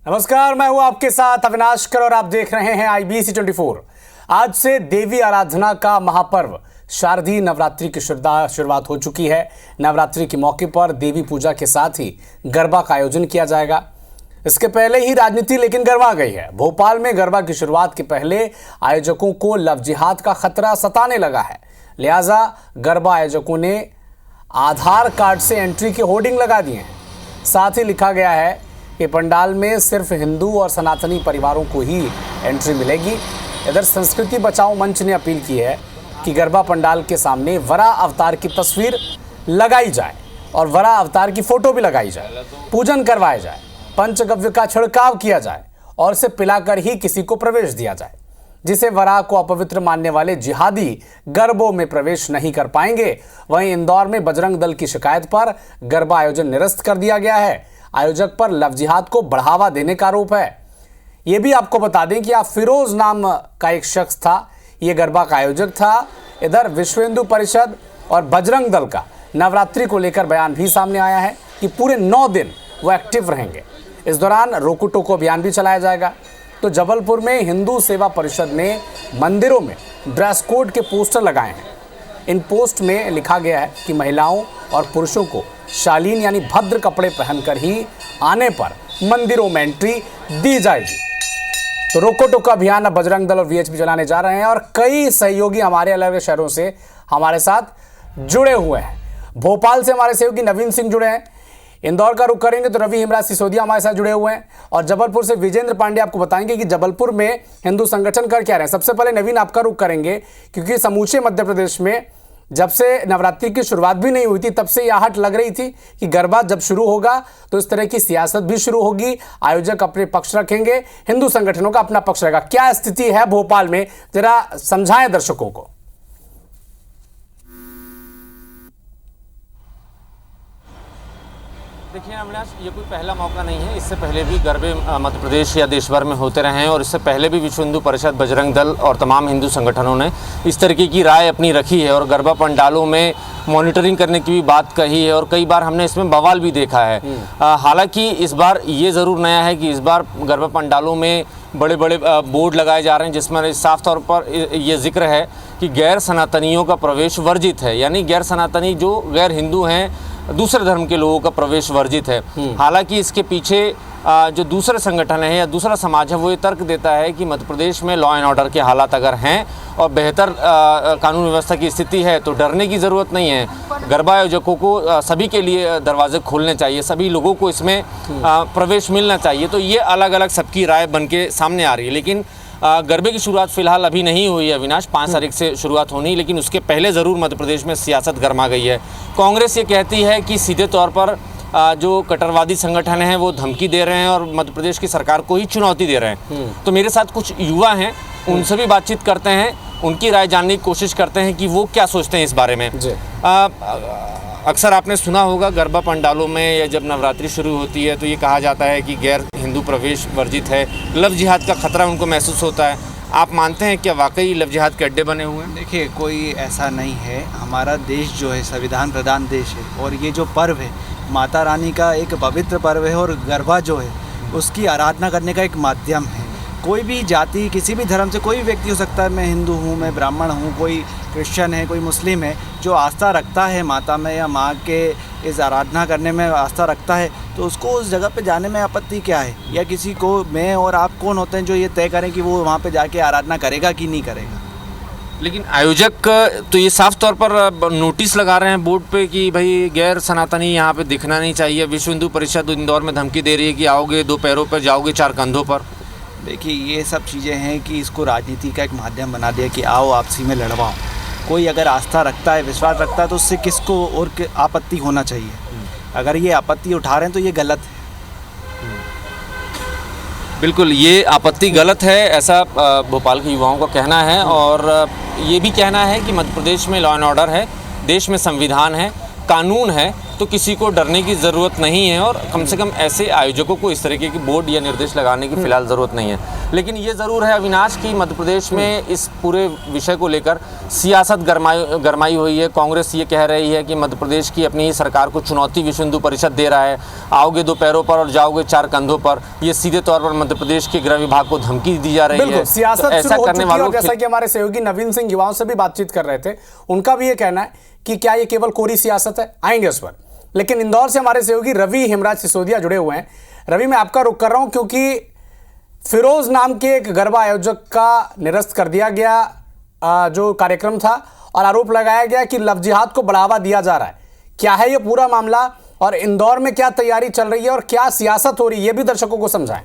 नमस्कार, मैं हूं आपके साथ अविनाश कर और आप देख रहे हैं IBC 24। आज से देवी आराधना का महापर्व शारदीय नवरात्रि की शुरुआत हो चुकी है। नवरात्रि के मौके पर देवी पूजा के साथ ही गरबा का आयोजन किया जाएगा। इसके पहले ही राजनीति लेकिन गरमा गई है। भोपाल में गरबा की शुरुआत के पहले आयोजकों को लव जिहाद का खतरा सताने लगा है, लिहाजा गरबा आयोजकों ने आधार कार्ड से एंट्री के होर्डिंग लगा दिए हैं। साथ ही लिखा गया है कि पंडाल में सिर्फ हिंदू और सनातनी परिवारों को ही एंट्री मिलेगी। इधर संस्कृति बचाओ मंच ने अपील की है कि गरबा पंडाल के सामने वरा अवतार की तस्वीर लगाई जाए और वरा अवतार की फोटो भी लगाई जाए, पूजन करवाया जाए, पंचगव्य का छिड़काव किया जाए और इसे पिलाकर ही किसी को प्रवेश दिया जाए। जिसे वरा को अपवित्र मानने वाले जिहादी गरबों में प्रवेश नहीं कर पाएंगे। वहीं इंदौर में बजरंग दल की शिकायत पर गरबा आयोजन निरस्त कर दिया गया है। आयोजक पर लव जिहाद को बढ़ावा देने का आरोप है। यह भी आपको बता दें कि फिरोज नाम का एक शख्स था, यह गरबा का आयोजक था। इधर विश्व हिंदू परिषद और बजरंग दल का नवरात्रि को लेकर बयान भी सामने आया है कि पूरे 9 दिन वो एक्टिव रहेंगे। इस दौरान रोको टोको अभियान भी चलाया जाएगा। तो जबलपुर में हिंदू सेवा परिषद ने मंदिरों में ड्रेस कोड के पोस्टर लगाए हैं। इन पोस्ट में लिखा गया है कि महिलाओं और पुरुषों को शालीन यानी भद्र कपड़े पहनकर ही आने पर मंदिरों में एंट्री दी जाएगी। तो रोको टोको अभियान अब बजरंग दल और VHP चलाने जा रहे हैं और कई सहयोगी हमारे अलग अलग शहरों से हमारे साथ जुड़े हुए हैं। भोपाल से हमारे सहयोगी नवीन सिंह जुड़े हैं, इंदौर का रुख करेंगे तो रवि हिमराज सिसोदिया हमारे साथ जुड़े हुए हैं और जबलपुर से विजेंद्र पांडे आपको बताएंगे कि जबलपुर में हिंदू संगठन कर क्या रहे हैं। सबसे पहले नवीन आपका रुख करेंगे क्योंकि समूचे मध्य प्रदेश में जब से नवरात्रि की शुरुआत भी नहीं हुई थी तब से यह आहट लग रही थी कि गरबा जब शुरू होगा तो इस तरह की सियासत भी शुरू होगी। आयोजक अपने पक्ष रखेंगे, हिंदू संगठनों का अपना पक्ष रहेगा। क्या स्थिति है भोपाल में, जरा समझाएं दर्शकों को। देखिए अविनाश, ये कोई पहला मौका नहीं है। इससे पहले भी गरबे मध्य प्रदेश या देश भर में होते रहे हैं और इससे पहले भी विश्व हिंदू परिषद, बजरंग दल और तमाम हिंदू संगठनों ने इस तरीके की राय अपनी रखी है और गरबा पंडालों में मॉनिटरिंग करने की भी बात कही है और कई बार हमने इसमें बवाल भी देखा है। हालांकि इस बार ये ज़रूर नया है कि इस बार गरबा पंडालों में बड़े बड़े बोर्ड लगाए जा रहे हैं जिसमें साफ तौर पर ये जिक्र है कि गैर सनातनियों का प्रवेश वर्जित है, यानी गैर सनातनी जो गैर हिंदू हैं, दूसरे धर्म के लोगों का प्रवेश वर्जित है। हालांकि इसके पीछे जो दूसरे संगठन है या दूसरा समाज है वो ये तर्क देता है कि मध्य प्रदेश में लॉ एंड ऑर्डर के हालात अगर हैं और बेहतर कानून व्यवस्था की स्थिति है तो डरने की ज़रूरत नहीं है। गरबा आयोजकों को सभी के लिए दरवाजे खोलने चाहिए, सभी लोगों को इसमें प्रवेश मिलना चाहिए। तो ये अलग अलग सबकी राय बन के सामने आ रही है। लेकिन गरबे की शुरुआत फिलहाल अभी नहीं हुई है अविनाश, 5 तारीख से शुरुआत होनी, लेकिन उसके पहले ज़रूर मध्य प्रदेश में सियासत गरमा गई है। कांग्रेस ये कहती है कि सीधे तौर पर जो कट्टरवादी संगठन हैं वो धमकी दे रहे हैं और मध्य प्रदेश की सरकार को ही चुनौती दे रहे हैं। तो मेरे साथ कुछ युवा हैं, उनसे भी बातचीत करते हैं, उनकी राय जानने की कोशिश करते हैं कि वो क्या सोचते हैं इस बारे में। अक्सर आपने सुना होगा गरबा पंडालों में या जब नवरात्रि शुरू होती है तो ये कहा जाता है कि गैर हिंदू प्रवेश वर्जित है, लव जिहाद का खतरा उनको महसूस होता है। आप मानते हैं क्या वाकई लव जिहाद के अड्डे बने हुए हैं? देखिए, कोई ऐसा नहीं है। हमारा देश जो है संविधान प्रधान देश है और ये जो पर्व है माता रानी का एक पवित्र पर्व है और गरबा जो है उसकी आराधना करने का एक माध्यम है। कोई भी जाति, किसी भी धर्म से कोई भी व्यक्ति हो सकता है, मैं हिंदू हूँ, मैं ब्राह्मण हूँ, कोई क्रिश्चियन है, कोई मुस्लिम है, जो आस्था रखता है माता में या माँ के इस आराधना करने में आस्था रखता है तो उसको उस जगह पे जाने में आपत्ति क्या है? या किसी को, मैं और आप कौन होते हैं जो ये तय करें कि वो वहाँ पे जाके आराधना करेगा कि नहीं करेगा? लेकिन आयोजक तो ये साफ तौर पर नोटिस लगा रहे हैं बोर्ड पे कि भाई गैर सनातनी यहाँ पे दिखना नहीं चाहिए। विश्व हिंदू परिषद इंदौर में धमकी दे रही है कि आओगे 2 पैरों पर, जाओगे 4 कंधों पर। देखिए, ये सब चीज़ें हैं कि इसको राजनीति का एक माध्यम बना दिया कि आओ आपसी में लड़वाओ। कोई अगर आस्था रखता है, विश्वास रखता है तो उससे किसको और आपत्ति होना चाहिए? अगर ये आपत्ति उठा रहे हैं तो ये गलत है। बिल्कुल, ये आपत्ति गलत है, ऐसा भोपाल के युवाओं का कहना है। और ये भी कहना है कि मध्य प्रदेश में लॉ एंड ऑर्डर है, देश में संविधान है, कानून है तो किसी को डरने की ज़रूरत नहीं है और कम से कम ऐसे आयोजकों को इस तरीके की बोर्ड या निर्देश लगाने की फिलहाल ज़रूरत नहीं है। लेकिन ये ज़रूर है अविनाश कि मध्य प्रदेश में इस पूरे विषय को लेकर सियासत गरमाई हुई है। कांग्रेस ये कह रही है कि मध्य प्रदेश की अपनी सरकार को चुनौती विश्व हिंदू परिषद दे रहा है, आओगे दो पैरों पर और जाओगे चार कंधों पर। ये सीधे तौर पर मध्य प्रदेश के गृह विभाग को धमकी दी जा रही है। सियासत तो ऐसा करने वालों, जैसा कि हमारे सहयोगी नवीन सिंह युवाओं से भी बातचीत कर रहे थे, उनका भी ये कहना है कि क्या ये केवल कोरी सियासत है, आएंगे उस पर। लेकिन इंदौर से हमारे सहयोगी रवि हेमराज सिसोदिया जुड़े हुए हैं। रवि, मैं आपका रुख कर रहा हूं क्योंकि फिरोज नाम के एक गरबा आयोजक का निरस्त कर दिया गया जो कार्यक्रम था और आरोप लगाया गया कि लव जिहाद को बढ़ावा दिया जा रहा है। क्या है ये पूरा मामला और इंदौर में क्या तैयारी चल रही है और क्या सियासत हो रही है, ये भी दर्शकों को समझाएं।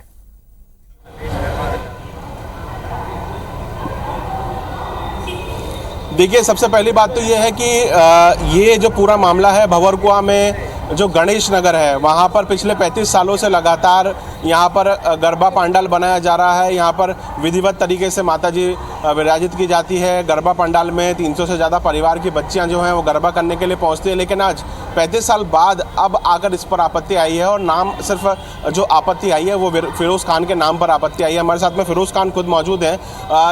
देखिए, सबसे पहली बात तो ये है कि ये जो पूरा मामला है, भंवरकुआ में जो गणेश नगर है वहाँ पर पिछले 35 सालों से लगातार यहाँ पर गरबा पंडाल बनाया जा रहा है। यहाँ पर विधिवत तरीके से माताजी विराजित की जाती है। गरबा पंडाल में 300 से ज़्यादा परिवार की बच्चियाँ जो हैं वो गरबा करने के लिए पहुँचती है। लेकिन आज 35 साल बाद अब आकर इस पर आपत्ति आई है और नाम सिर्फ जो आपत्ति आई है वो फिरोज़ खान के नाम पर आपत्ति आई है। हमारे साथ में फिरोज़ खान खुद मौजूद हैं,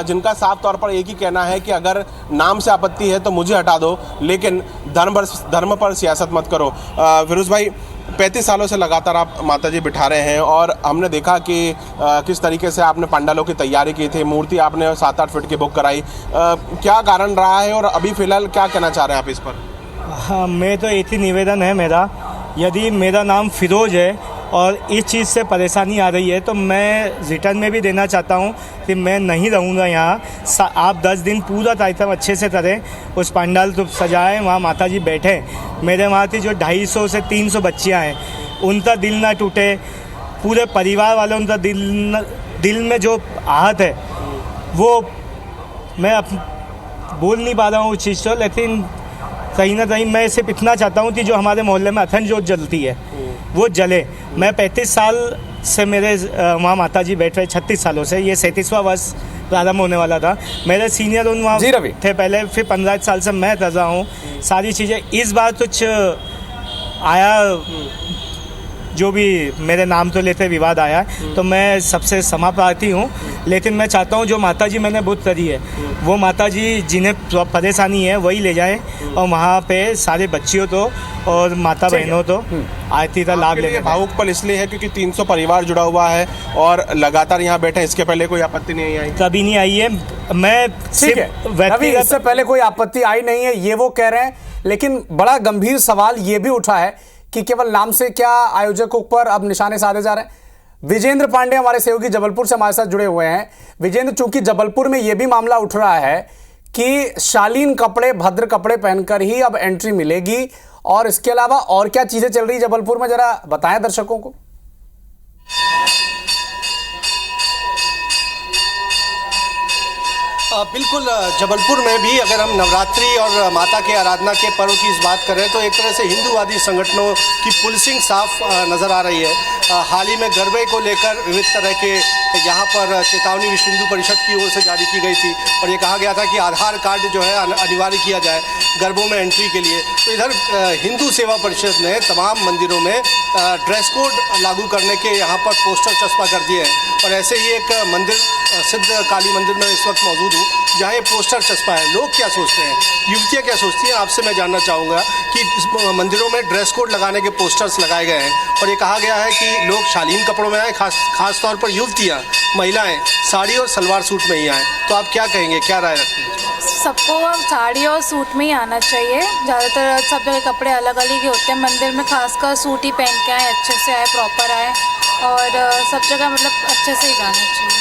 जिनका साफ तौर पर एक ही कहना है कि अगर नाम से आपत्ति है तो मुझे हटा दो, लेकिन धर्म पर सियासत मत करो। फिरोज़ भाई, 35 सालों से लगातार आप माताजी बिठा रहे हैं और हमने देखा कि किस तरीके से आपने पंडालों की तैयारी की थी, मूर्ति आपने 7-8 फीट की बुक कराई। क्या कारण रहा है और अभी फ़िलहाल क्या कहना चाह रहे हैं आप इस पर? हाँ, मैं तो एक ही निवेदन है मेरा, यदि मेरा नाम फिरोज है और इस चीज़ से परेशानी आ रही है तो मैं रिटर्न में भी देना चाहता हूँ कि मैं नहीं रहूँगा यहाँ। आप 10 दिन पूरा कार्यक्रम अच्छे से करें, उस पंडाल तो सजाएं, वहाँ माताजी बैठे। मेरे वहाँ की जो 250 से 300 बच्चियाँ हैं उनका दिल ना टूटे, पूरे परिवार वाले उनका दिल में जो आहत है वो मैं बोल नहीं पा रहा हूँ उस चीज़ को। लेकिन कहीं ना कहीं मैं सिर्फ इतना चाहता हूँ कि जो हमारे मोहल्ले में अखंड जोत जलती है वो जले। मैं 35 साल से मेरे वहाँ माताजी बैठ रहे, 36 सालों से, ये 37वां वर्ष प्रारंभ होने वाला था। मेरे सीनियर उन वहाँ थे पहले, फिर 15 साल से मैं कर रहा हूँ सारी चीज़ें। इस बार कुछ आया जो भी मेरे नाम तो लेते विवाद आया, तो मैं सबसे क्षमा प्रार्थी हूँ। लेकिन मैं चाहता हूँ जो माताजी मैंने बुद्ध करी है वो माताजी जिन्हें परेशानी है वही ले जाएं और वहाँ पे सारे बच्चियों तो और माता बहनों तो आरती का लाभ लेने। भावुक पल इसलिए है क्योंकि 300 परिवार जुड़ा हुआ है और लगातार यहाँ बैठे। इसके पहले कोई आपत्ति नहीं आई? कभी नहीं आई है। मैं ठीक है, इससे पहले कोई आपत्ति आई नहीं है ये वो कह रहे हैं। लेकिन बड़ा गंभीर सवाल ये भी उठा है कि केवल नाम से क्या आयोजकों पर अब निशाने साधे जा रहे हैं। विजेंद्र पांडे हमारे सहयोगी जबलपुर से हमारे साथ जुड़े हुए हैं। विजेंद्र, चूंकि जबलपुर में यह भी मामला उठ रहा है कि शालीन कपड़े, भद्र कपड़े पहनकर ही अब एंट्री मिलेगी, और इसके अलावा और क्या चीजें चल रही है जबलपुर में, जरा बताएं दर्शकों को। बिल्कुल, जबलपुर में भी अगर हम नवरात्रि और माता के आराधना के पर्व की इस बात करें तो एक तरह से हिंदूवादी संगठनों की पुलिसिंग साफ नज़र आ रही है। हाल ही में गरबे को लेकर विविध तरह के यहाँ पर चेतावनी विश्व हिंदू परिषद की ओर से जारी की गई थी और ये कहा गया था कि आधार कार्ड जो है अनिवार्य किया जाए गरबों में एंट्री के लिए। तो इधर हिंदू सेवा परिषद ने तमाम मंदिरों में ड्रेस कोड लागू करने के यहाँ पर पोस्टर चस्पा कर दिए हैं और ऐसे ही एक मंदिर, सिद्ध काली मंदिर में इस वक्त मौजूद हूँ जहाँ ये पोस्टर चस्पा है। लोग क्या सोचते हैं, युवतियाँ क्या सोचती हैं, आपसे मैं जानना चाहूँगा कि इस मंदिरों में ड्रेस कोड लगाने के पोस्टर्स लगाए गए हैं और ये कहा गया है कि लोग शालीन कपड़ों में आए, खास तौर पर युवतियाँ, महिलाएं साड़ी और सलवार सूट में ही आएँ। तो आप क्या कहेंगे, क्या राय रखते हैं? सबको साड़ी और सूट में ही आना चाहिए। ज़्यादातर सब जगह कपड़े अलग अलग ही होते हैं, मंदिर में खासकर सूट ही पहन के आए, अच्छे से आए, प्रॉपर आए और सब जगह मतलब अच्छे से ही जाना चाहिए।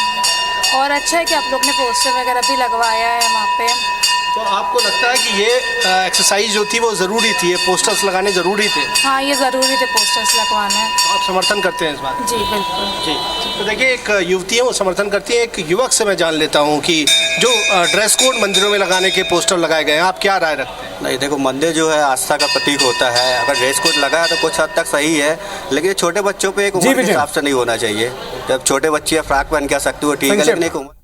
और अच्छा है कि आप लोग ने पोस्टर वगैरह भी लगवाया है वहाँ पे। तो आपको लगता है कि ये एक्सरसाइज जो थी वो ज़रूरी थी, ये पोस्टर्स लगाने ज़रूरी थे? हाँ, ये ज़रूरी थे पोस्टर्स लगवाना। तो आप समर्थन करते हैं इस बात? जी बिल्कुल। जी, तो देखिए, एक युवतियाँ वो समर्थन करती हैं। एक युवक से मैं जान लेता हूँ कि जो ड्रेस कोड मंदिरों में लगाने के पोस्टर लगाए गए हैं, आप क्या राय रखते हैं? नहीं, देखो, मंदिर जो है आस्था का प्रतीक होता है। अगर ड्रेस कोड लगा है तो कुछ हद तक सही है, लेकिन छोटे बच्चों पे एक उम्र के हिसाब से नहीं होना चाहिए। जब छोटे बच्चे फ्रॉक पहन के आ सकती हो ठीक है, लेकिन एक उम्र।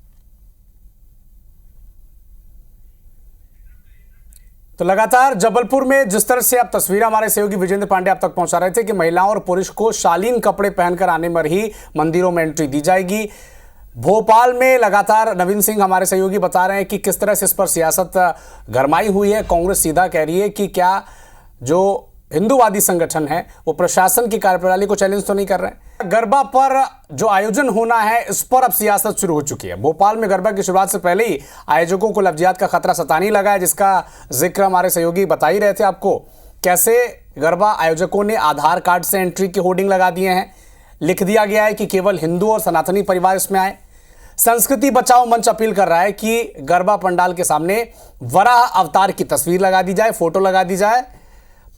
तो लगातार जबलपुर में जिस तरह से आप तस्वीरें हमारे सहयोगी विजेंद्र पांडे आप तक पहुंचा रहे थे कि महिलाओं और पुरुष को शालीन कपड़े पहनकर आने पर ही मंदिरों में एंट्री दी जाएगी। भोपाल में लगातार नवीन सिंह हमारे सहयोगी बता रहे हैं कि किस तरह से इस पर सियासत गरमाई हुई है। कांग्रेस सीधा कह रही है कि क्या जो हिंदूवादी संगठन है वो प्रशासन की कार्यप्रणाली को चैलेंज तो नहीं कर रहे हैं। गरबा पर जो आयोजन होना है इस पर अब सियासत शुरू हो चुकी है। भोपाल में गरबा की शुरुआत से पहले ही आयोजकों को लफ्जियात का खतरा सताने लगा है, जिसका जिक्र हमारे सहयोगी बता ही रहे थे आपको। कैसे गरबा आयोजकों ने आधार कार्ड से एंट्री के होर्डिंग लगा दिए हैं, लिख दिया गया है कि केवल हिंदू और सनातनी परिवार इसमें आए। संस्कृति बचाओ मंच अपील कर रहा है कि गरबा पंडाल के सामने वराह अवतार की तस्वीर लगा दी जाए, फोटो लगा दी जाए,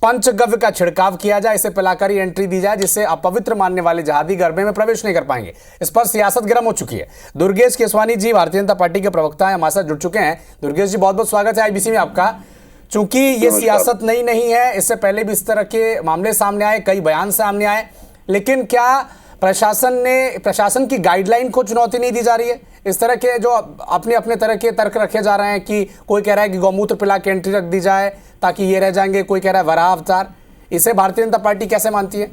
पंचगव्य का छिड़काव किया जाए, इसे पिलाकर ही एंट्री दी जाए, जिससे अपवित्र मानने वाले जहादी गरबे में प्रवेश नहीं कर पाएंगे। इस पर सियासत गर्म हो चुकी है। दुर्गेश केसवानी जी भारतीय जनता पार्टी के प्रवक्ता हैं, हमारे साथ जुड़ चुके हैं। दुर्गेश जी बहुत बहुत स्वागत है आईबीसी में आपका। चूंकि ये सियासत नई नहीं है, इससे पहले भी इस तरह के मामले सामने आए, कई बयान सामने आए, लेकिन क्या प्रशासन की गाइडलाइन को चुनौती नहीं दी जा रही है? इस तरह के जो अपने अपने तरह के तर्क रखे जा रहे हैं कि कोई कह रहा है कि गौमूत्र पिला के एंट्री रख दी जाए ताकि ये रह जाएंगे, कोई कह रहा है वराह अवतार, इसे भारतीय जनता पार्टी कैसे मानती है?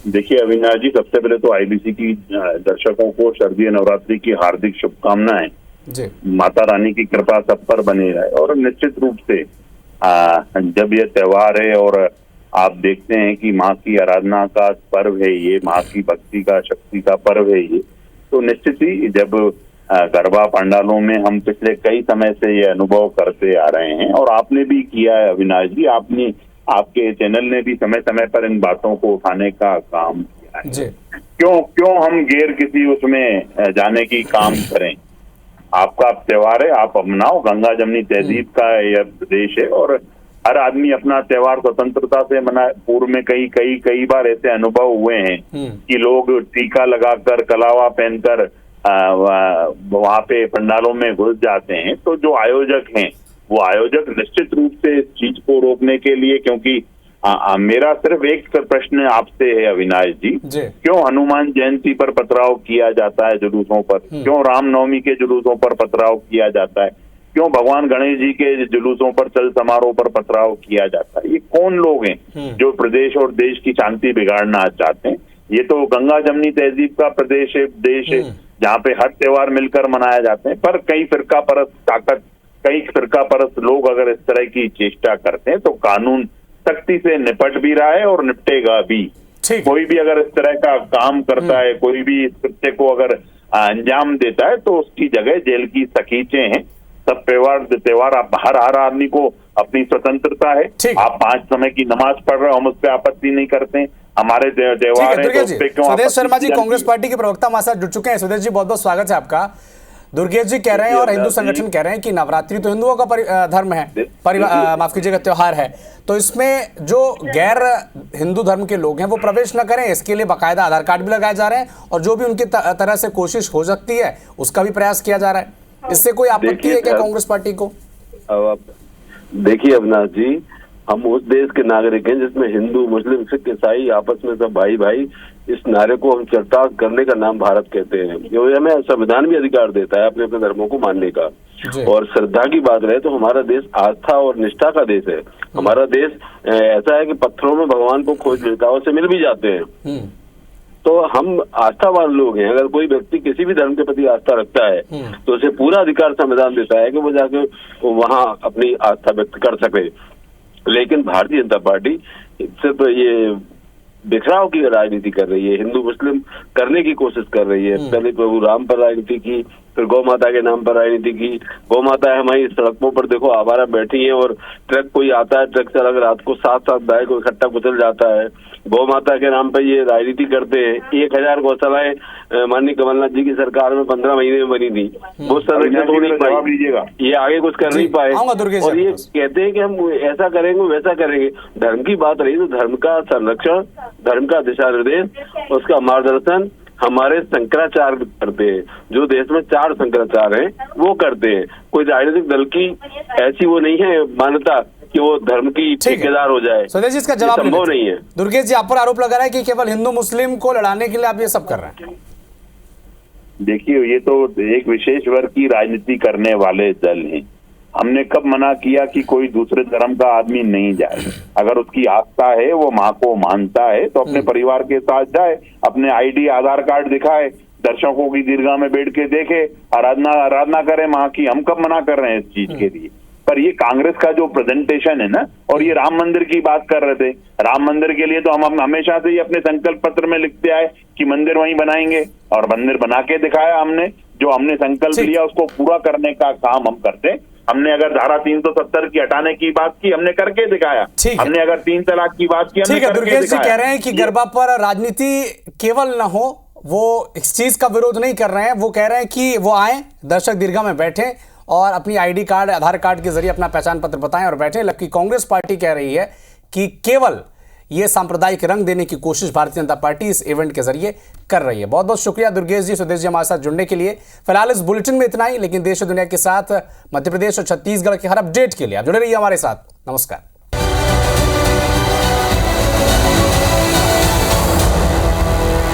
देखिए अविनाश जी, सबसे पहले तो आईबीसी की दर्शकों को शारदीय नवरात्रि की हार्दिक शुभकामनाएं। जी। माता रानी की कृपा सब पर बनी रहे। और निश्चित रूप से जब ये त्योहार है और आप देखते हैं कि माँ की आराधना का पर्व है, ये माँ की भक्ति का, शक्ति का पर्व है ये, तो निश्चित ही जब गरबा पंडालों में हम पिछले कई समय से ये अनुभव करते आ रहे हैं और आपने भी किया है अविनाश जी, आपके चैनल ने भी समय समय पर इन बातों को उठाने का काम किया है। जी। क्यों हम गैर किसी उसमें जाने की काम करें? आपका त्योहार है, आप अपनाओ। गंगा जमनी तहजीब का यह प्रदेश है और हर आदमी अपना त्योहार स्वतंत्रता से मनाए। पूर्व में कई बार ऐसे अनुभव हुए हैं कि लोग टीका लगाकर, कलावा पहनकर वहां पे पंडालों में घुस जाते हैं। तो जो आयोजक हैं वो आयोजक निश्चित रूप से इस चीज को रोकने के लिए, क्योंकि मेरा सिर्फ एक प्रश्न आपसे है अविनाश जी, क्यों हनुमान जयंती पर पथराव किया जाता है जुलूसों पर? क्यों रामनवमी के जुलूसों पर पथराव किया जाता है? क्यों भगवान गणेश जी के जुलूसों पर, चल समारोह पर पथराव किया जाता है? ये कौन लोग हैं जो प्रदेश और देश की शांति बिगाड़ना चाहते हैं? ये तो गंगा जमनी तहजीब का प्रदेश है, देश है, जहाँ पे हर त्योहार मिलकर मनाए जाते हैं। पर कई फिरका परस्त लोग अगर इस तरह की चेष्टा करते हैं तो कानून सख्ती से निपट भी रहा है और निपटेगा भी। कोई भी अगर इस तरह का काम करता है, कोई भी इस कृत्य को अगर अंजाम देता है तो उसकी जगह जेल की सकीचें हैं। सब त्योहार आप हर आदमी को अपनी स्वतंत्रता है। आप 5 समय की नमाज पढ़ रहे हो, हम उस पर आपत्ति नहीं करते। हमारे त्योहार है तो उस पे क्यों? सुदेश शर्मा जी कांग्रेस पार्टी के प्रवक्ता हमारे साथ जुड़ चुके हैं। सुदेश जी बहुत बहुत स्वागत है आपका। दुर्गेश जी कह रहे हैं और हिंदू संगठन कह रहे हैं कि नवरात्रि तो हिंदुओं का धर्म है, माफ कीजिएगा त्योहार है, तो इसमें जो गैर हिंदू धर्म के लोग हैं वो प्रवेश न करें, इसके लिए बाकायदा आधार कार्ड भी लगाए जा रहे हैं और जो भी उनकी तरह से कोशिश हो सकती है उसका भी प्रयास किया जा रहा है। इससे कोई आपत्ति है क्या कांग्रेस पार्टी को? देखिए अविनाश जी, हम उस देश के नागरिक हैं जिसमें हिंदू, मुस्लिम, सिख, ईसाई आपस में सब भाई भाई। इस नारे को हम चरितार्थ करने का नाम भारत कहते हैं। ये हमें संविधान भी अधिकार देता है अपने अपने धर्मों को मानने का। और श्रद्धा की बात रहे तो हमारा देश आस्था और निष्ठा का देश है। हमारा देश ऐसा है कि पत्थरों में भगवान को खोज लेता है, उससे मिल भी जाते हैं। तो हम आस्थावान लोग हैं। अगर कोई व्यक्ति किसी भी धर्म के प्रति आस्था रखता है तो उसे पूरा अधिकार संविधान देता है कि वो जाके वहाँ अपनी आस्था व्यक्त कर सके। लेकिन भारतीय जनता पार्टी सिर्फ ये बिखराव की राजनीति कर रही है, हिंदू मुस्लिम करने की कोशिश कर रही है। पहले प्रभु राम पर राजनीति की, फिर गौ माता के नाम पर राजनीति की। गौ माता है हमारी सड़कों पर देखो आवारा बैठी है और ट्रक कोई आता है, ट्रक से अगर रात को 7-7 गाय को इकट्ठा कुचल जाता है। गौ माता के नाम पर ये राजनीति करते हैं। 1000 गौशालाएं माननीय कमलनाथ जी की सरकार में 15 महीने में बनी थी, वो संरक्षित हो नहीं पाई, ये आगे कुछ कर नहीं पाए। और ये कहते हैं कि हम ऐसा करेंगे वैसा करेंगे। धर्म की बात रही तो धर्म का संरक्षण, धर्म का दिशा निर्देश, उसका मार्गदर्शन हमारे शंकराचार्य करते हैं। जो देश में 4 शंकराचार्य हैं वो करते हैं। कोई राजनीतिक दल की ऐसी वो नहीं है मान्यता कि वो धर्म की ठेकेदार हो जाए। सुदेश जी इसका जवाब संभव नहीं है। दुर्गेश जी आप पर आरोप लगा रहा है कि केवल हिंदू मुस्लिम को लड़ाने के लिए आप ये सब कर रहे हैं। देखिए ये तो एक विशेष वर्ग की राजनीति करने वाले दल हैं। हमने कब मना किया कि कोई दूसरे धर्म का आदमी नहीं जाए? अगर उसकी आस्था है, वो माँ को मानता है, तो अपने परिवार के साथ जाए, अपने आईडी आधार कार्ड दिखाए, दर्शकों की दीर्घा में बैठ के देखे, आराधना करे माँ की। हम कब मना कर रहे हैं इस चीज के लिए? पर ये कांग्रेस का जो प्रेजेंटेशन है ना, और ये राम मंदिर की बात कर रहे थे, राम मंदिर के लिए तो हम हमेशा से ही अपने संकल्प पत्र में लिखते आए कि मंदिर वहीं बनाएंगे, और मंदिर बना के दिखाया हमने। जो हमने संकल्प लिया उसको पूरा करने का काम हम करते। हमने अगर धारा 370 की हटाने की बात की, हमने करके दिखाया। हमने अगर 3 तलाक की बात की, हमने करके दुर्गेश जी दिखाया। कह रहे हैं कि गरबा पर राजनीति केवल न हो, वो इस चीज का विरोध नहीं कर रहे हैं। वो कह रहे हैं कि वो आए, दर्शक दीर्घा में बैठे और अपनी आईडी कार्ड, आधार कार्ड के जरिए अपना पहचान पत्र बताएं और बैठे। जबकि कांग्रेस पार्टी कह रही है कि केवल ये सांप्रदायिक रंग देने की कोशिश भारतीय जनता पार्टी इस इवेंट के जरिए कर रही है। बहुत बहुत शुक्रिया दुर्गेश जी, स्वदेश जी हमारे साथ जुड़ने के लिए। फिलहाल इस बुलेटिन में इतना ही, लेकिन देश और दुनिया के साथ मध्य प्रदेश और छत्तीसगढ़ के हर अपडेट के लिए आप जुड़े रहिए हमारे साथ। नमस्कार।